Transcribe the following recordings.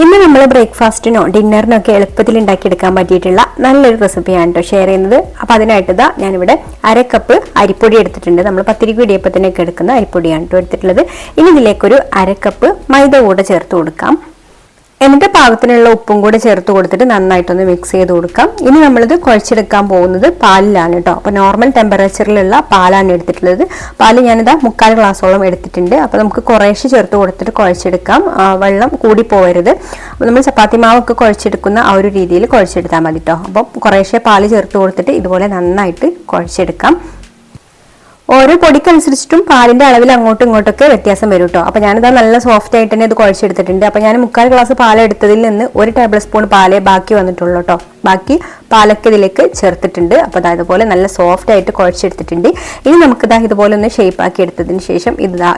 ഇന്ന് നമ്മൾ ബ്രേക്ക്ഫാസ്റ്റിനോ ഡിന്നറിനോ ഒക്കെ എളുപ്പത്തിൽ ഉണ്ടാക്കിയെടുക്കാൻ പറ്റിയിട്ടുള്ള നല്ലൊരു റെസിപ്പിയാണ് കേട്ടോ ഷെയർ ചെയ്യുന്നത്. അപ്പോൾ അതിനായിട്ട് ഞാനിവിടെ 1/2 കപ്പ് അരിപ്പൊടി എടുത്തിട്ടുണ്ട്. നമ്മൾ പത്തിരിക്ക് ഇടിയപ്പത്തിനൊക്കെ എടുക്കുന്ന അരിപ്പൊടിയാണ് കേട്ടോ എടുത്തിട്ടുള്ളത്. ഇനി ഇതിലേക്കൊരു 1/2 കപ്പ് മൈദ കൂടെ ചേർത്ത് കൊടുക്കാം. എന്നിട്ട് പാകത്തിനുള്ള ഉപ്പും കൂടെ ചേർത്ത് കൊടുത്തിട്ട് നന്നായിട്ടൊന്ന് മിക്സ് ചെയ്ത് കൊടുക്കാം. ഇനി നമ്മളിത് കുഴച്ചെടുക്കാൻ പോകുന്നത് പാലിലാണ് കേട്ടോ. അപ്പോൾ നോർമൽ ടെമ്പറേച്ചറിലുള്ള പാലാണ് എടുത്തിട്ടുള്ളത്. പാല് ഞാനിതാ 3/4 ഗ്ലാസോളം എടുത്തിട്ടുണ്ട്. അപ്പോൾ നമുക്ക് കുറേശ്ശെ ചേർത്ത് കൊടുത്തിട്ട് കുഴച്ചെടുക്കാം. വെള്ളം കൂടി പോകരുത്. അപ്പോൾ നമ്മൾ ചപ്പാത്തി മാവൊക്കെ കുഴച്ചെടുക്കുന്ന ആ ഒരു രീതിയിൽ കുഴച്ചെടുത്താൽ മതി കേട്ടോ. അപ്പോൾ കുറേശ്ശെ പാല് ചേർത്ത് കൊടുത്തിട്ട് ഇതുപോലെ നന്നായിട്ട് കുഴച്ചെടുക്കാം. ഓരോ പൊടിക്കനുസരിച്ചിട്ടും പാലിന്റെ അളവിൽ അങ്ങോട്ടും ഇങ്ങോട്ടൊക്കെ വ്യത്യാസം വരും കേട്ടോ. അപ്പോൾ ഞാനിതാ നല്ല സോഫ്റ്റ് ആയിട്ട് തന്നെ ഇത് കുഴച്ചെടുത്തിട്ടുണ്ട്. അപ്പോൾ ഞാൻ 3/4 ഗ്ലാസ് പാൽ എടുത്തതിൽ നിന്ന് 1 ടേബിൾ സ്പൂൺ പാലേ ബാക്കി വന്നിട്ടുള്ളൂ കേട്ടോ. ബാക്കി പാലൊക്കെ ഇതിലേക്ക് ചേർത്തിട്ടുണ്ട്. അപ്പോൾ അതുപോലെ നല്ല സോഫ്റ്റ് ആയിട്ട് കുഴച്ചെടുത്തിട്ടുണ്ട്. ഇനി നമുക്കിതാ ഇതുപോലെ ഒന്ന് ഷേപ്പ് ആക്കി എടുത്തതിന് ശേഷം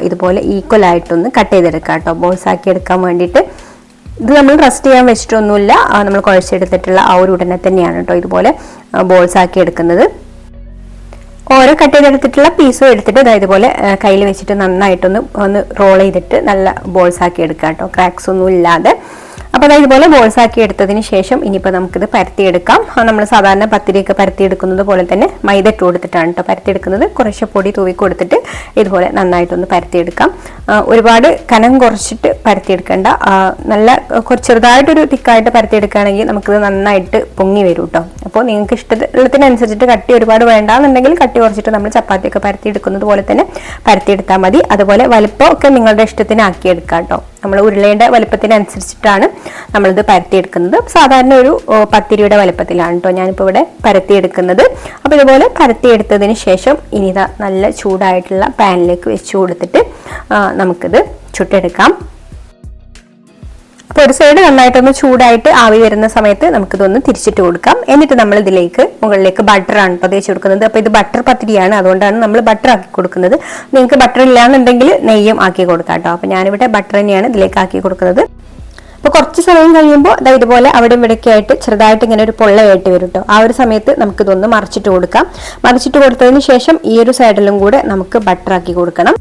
ഇതുപോലെ ഈക്വൽ ആയിട്ടൊന്ന് കട്ട് ചെയ്തെടുക്കാം കേട്ടോ. ബോൾസ് ആക്കി എടുക്കാൻ വേണ്ടിയിട്ട് ഇത് നമ്മൾ റെസ്റ്റ് ചെയ്യാൻ വെച്ചിട്ടൊന്നുമില്ല. നമ്മൾ കുഴച്ചെടുത്തിട്ടുള്ള ആ ഒരു ഉടനെ തന്നെയാണ് കേട്ടോ ഇതുപോലെ ബോൾസ് ആക്കി എടുക്കുന്നത്. ഓരോ കട്ട് ചെയ്തെടുത്തിട്ടുള്ള പീസും എടുത്തിട്ട് ഇതുപോലെ കയ്യിൽ വെച്ചിട്ട് നന്നായിട്ടൊന്ന് റോൾ ചെയ്തിട്ട് നല്ല ബോൾസ് ആക്കി എടുക്കാം കേട്ടോ, ക്രാക്സ് ഒന്നും ഇല്ലാതെ. അപ്പോൾ ഇതുപോലെ ബോൾസ് ആക്കി എടുത്തതിന് ശേഷം ഇനിയിപ്പോൾ നമുക്കിത് പരത്തിയെടുക്കാം. നമ്മൾ സാധാരണ പത്തിരിയൊക്കെ പരത്തിയെടുക്കുന്നത് പോലെ തന്നെ മൈദ ഇട്ട് കൊടുത്തിട്ടാണ് കേട്ടോ പരത്തിയെടുക്കുന്നത്. കുറച്ച് പൊടി തൂവി കൊടുത്തിട്ട് ഇതുപോലെ നന്നായിട്ടൊന്ന് പരത്തിയെടുക്കാം. ഒരുപാട് കനം കുറച്ചിട്ട് പരത്തിയെടുക്കേണ്ട, നല്ല ചെറുതായിട്ടൊരു തിക്കായിട്ട് പരത്തിയെടുക്കുകയാണെങ്കിൽ നമുക്കിത് നന്നായിട്ട് പൊങ്ങി വരും കേട്ടോ. അപ്പോൾ നിങ്ങൾക്ക് ഇഷ്ടത്തിനനുസരിച്ചിട്ട് കട്ടി ഒരുപാട് വേണ്ടാന്നുണ്ടെങ്കിൽ കട്ടി കുറച്ചിട്ട് നമ്മൾ ചപ്പാത്തിയൊക്കെ പരത്തിയെടുക്കുന്നത് പോലെ തന്നെ പരത്തിയെടുത്താൽ മതി. അതുപോലെ വലുപ്പം ഒക്കെ നിങ്ങളുടെ ഇഷ്ടത്തിന് ആക്കിയെടുക്കാം കേട്ടോ. നമ്മൾ ഉരുളയുടെ വലുപ്പത്തിനനുസരിച്ചിട്ടാണ് നമ്മളിത് പരത്തിയെടുക്കുന്നത്. സാധാരണ ഒരു പത്തിരിയുടെ വലുപ്പത്തിലാണ് കേട്ടോ ഞാനിപ്പോൾ ഇവിടെ പരത്തിയെടുക്കുന്നത്. അപ്പോൾ ഇതുപോലെ പരത്തിയെടുത്തതിന് ശേഷം ഇനി നല്ല ചൂടായിട്ടുള്ള പാനിലേക്ക് വെച്ച് കൊടുത്തിട്ട് നമുക്കിത് ചുട്ടെടുക്കാം. അപ്പോൾ ഒരു സൈഡ് നന്നായിട്ടൊന്ന് ചൂടായിട്ട് ആവി വരുന്ന സമയത്ത് നമുക്കിതൊന്ന് തിരിച്ചിട്ട് കൊടുക്കാം. എന്നിട്ട് നമ്മൾ ഇതിലേക്ക് മുകളിലേക്ക് ബട്ടറാണ് ഇപ്പോൾ തേച്ച് കൊടുക്കുന്നത്. അപ്പോൾ ഇത് ബട്ടർ പത്തിരിയാണ്, അതുകൊണ്ടാണ് നമ്മൾ ബട്ടർ ആക്കി കൊടുക്കുന്നത്. നിങ്ങൾക്ക് ബട്ടർ ഇല്ലാന്നുണ്ടെങ്കിൽ നെയ്യും ആക്കി കൊടുക്കാം കേട്ടോ. അപ്പോൾ ഞാനിവിടെ ബട്ടർ തന്നെയാണ് ഇതിലേക്ക് ആക്കി കൊടുക്കുന്നത്. അപ്പോൾ കുറച്ച് സമയം കഴിയുമ്പോൾ ഇതുപോലെ അവിടെ ഇവിടെയൊക്കെ ആയിട്ട് ചെറുതായിട്ട് ഇങ്ങനെ ഒരു പൊള്ളയായിട്ട് വരും കേട്ടോ. ആ ഒരു സമയത്ത് നമുക്കിതൊന്ന് മറിച്ചിട്ട് കൊടുക്കാം. മറിച്ചിട്ട് കൊടുത്തതിന് ശേഷം ഈ ഒരു സൈഡിലും കൂടെ നമുക്ക് ബട്ടർ ആക്കി കൊടുക്കണം.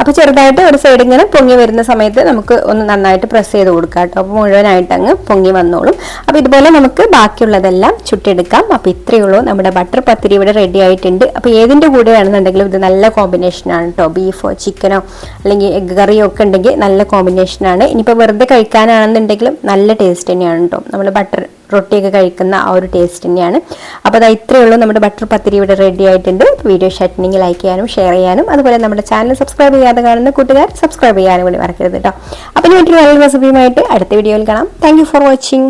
അപ്പോൾ ചെറുതായിട്ട് ഒരു സൈഡ് ഇങ്ങനെ പൊങ്ങി വരുന്ന സമയത്ത് നമുക്ക് ഒന്ന് നന്നായിട്ട് പ്രസ് ചെയ്ത് കൊടുക്കാം കേട്ടോ. അപ്പോൾ മുഴുവനായിട്ട് അങ്ങ് പൊങ്ങി വന്നോളും. അപ്പോൾ ഇതുപോലെ നമുക്ക് ബാക്കിയുള്ളതെല്ലാം ചുട്ടെടുക്കാം. അപ്പോൾ ഇത്രയേ ഉള്ളൂ, നമ്മുടെ ബട്ടർ പത്തിരി ഇവിടെ റെഡി ആയിട്ടുണ്ട്. അപ്പോൾ ഏതിൻ്റെ കൂടെ വേണമെന്നുണ്ടെങ്കിലും ഇത് നല്ല കോമ്പിനേഷനാണ് കേട്ടോ. ബീഫോ ചിക്കനോ അല്ലെങ്കിൽ എഗ് കറിയോ ഒക്കെ ഉണ്ടെങ്കിൽ നല്ല കോമ്പിനേഷനാണ്. ഇനിയിപ്പോൾ വെറുതെ കഴിക്കാനാണെന്നുണ്ടെങ്കിലും നല്ല ടേസ്റ്റ് തന്നെയാണ് കേട്ടോ. നമ്മൾ ബട്ടർ റൊട്ടിയൊക്കെ കഴിക്കുന്ന ആ ഒരു ടേസ്റ്റ് തന്നെയാണ്. അപ്പോൾ ഇത്രയേ ഉള്ളൂ, നമ്മുടെ ബട്ടർ പത്തിരി ഇവിടെ റെഡി ആയിട്ടുണ്ട്. വീഡിയോ ഇഷ്ടമായിട്ടുണ്ടെങ്കിൽ ലൈക്ക് ചെയ്യാനും ഷെയർ ചെയ്യാനും അതുപോലെ നമ്മുടെ ചാനൽ സബ്സ്ക്രൈബ് ചെയ്യാതെ കാണുന്ന കൂട്ടുകാർ സബ്സ്ക്രൈബ് ചെയ്യാനും കൂടി മറക്കരുത് കേട്ടോ. അപ്പോൾ ഇനി മറ്റൊരു നല്ല റെസിപ്പിയുമായിട്ട് അടുത്ത വീഡിയോയിൽ കാണാം. Thank you for watching.